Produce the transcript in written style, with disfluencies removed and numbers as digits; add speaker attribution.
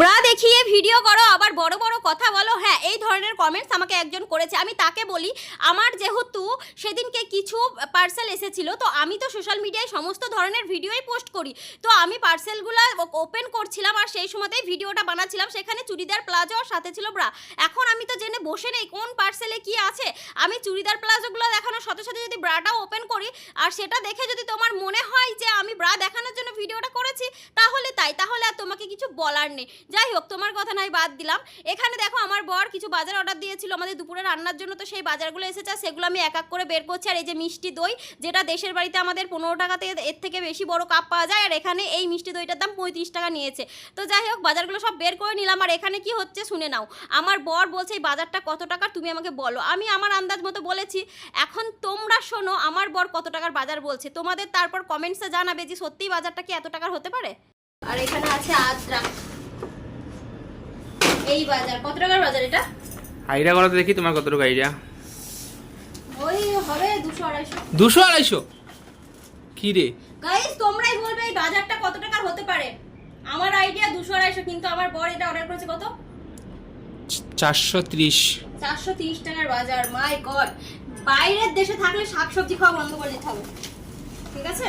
Speaker 1: Bra দেখিয়ে video করো আবার বড় বড় কথা বলো। হ্যাঁ, এই ধরনের কমেন্টস আমাকে একজন করেছে। আমি তাকে বলি, আমার যেহেতু সেদিনকে কিছু পার্সেল এসেছিল, তো আমি তো সোশ্যাল মিডিয়ায় সমস্ত ধরনের ভিডিওই পোস্ট করি, তো আমি পার্সেলগুলো ওপেন করছিলাম আর সেই সময়তেই ভিডিওটা বানাচ্ছিলাম। সেখানে চুড়িদার প্লাজো আর সাথে ছিল ব্রা। এখন আমি তো জেনে বসে নেই কোন পার্সেলে কি আছে। আমি চুড়িদার প্লাজোগুলো দেখানোর সাথে সাথে যদি ব্রাটাও ওপেন করি আর সেটা দেখে যদি তোমার মনে হয় যে আমি ব্রা দেখানোর জন্য ভিডিওটা করেছি, তাহলে তাই, তাহলে আর তোমাকে কিছু বলার নেই। যাই হোক, তোমার কথা নাই বাদ দিলাম। এখানে দেখো আমার বর কিছু বাজার অর্ডার দিয়েছিল আমাদের দুপুরে রান্নার জন্য, তো সেই বাজারগুলো এসেছে, সেগুলো আমি এক এক করে বের করছি। আর এই যে মিষ্টি দই, যেটা দেশের বাড়িতে আমাদের 15 টাকাতে এর থেকে বেশি বড় কাপ পাওয়া যায়, আর এখানে এই মিষ্টি দইটার দাম 35 টাকা নিয়েছে। তো যাই হোক, বাজারগুলো সব বের করে নিলাম। আর এখানে কি হচ্ছে শুনে নাও। আমার বর বলছে এই বাজারটা কত টাকার, তুমি আমাকে বলো। আমি আমার আন্দাজ মতো বলেছি। এখন তোমরা শোনো আমার বর কত টাকার বাজার বলছে, তোমাদের তারপর কমেন্টসে জানাবে যে সত্যিই বাজারটা কি এত টাকার হতে পারে। আর এখানে আছে আদ্রা। এই বাজার কত টাকার বাজার এটা?
Speaker 2: আইডিয়া করো তো দেখি তোমার কতটুকু আইডিয়া।
Speaker 1: ওই হবে 200-250।
Speaker 2: 200-250 কি রে
Speaker 1: গাইস, তোমরাই বলবে এই বাজারটা কত টাকার হতে পারে। আমার আইডিয়া 200-250, কিন্তু আমার বর এটা অর্ডার করেছে কত?
Speaker 2: 430।
Speaker 1: 430 টাকার বাজার। মাই গড, বাইরের দেশে থাকলে শাকসবজি খাওয়া বন্ধ করে দিতে হবে, ঠিক আছে?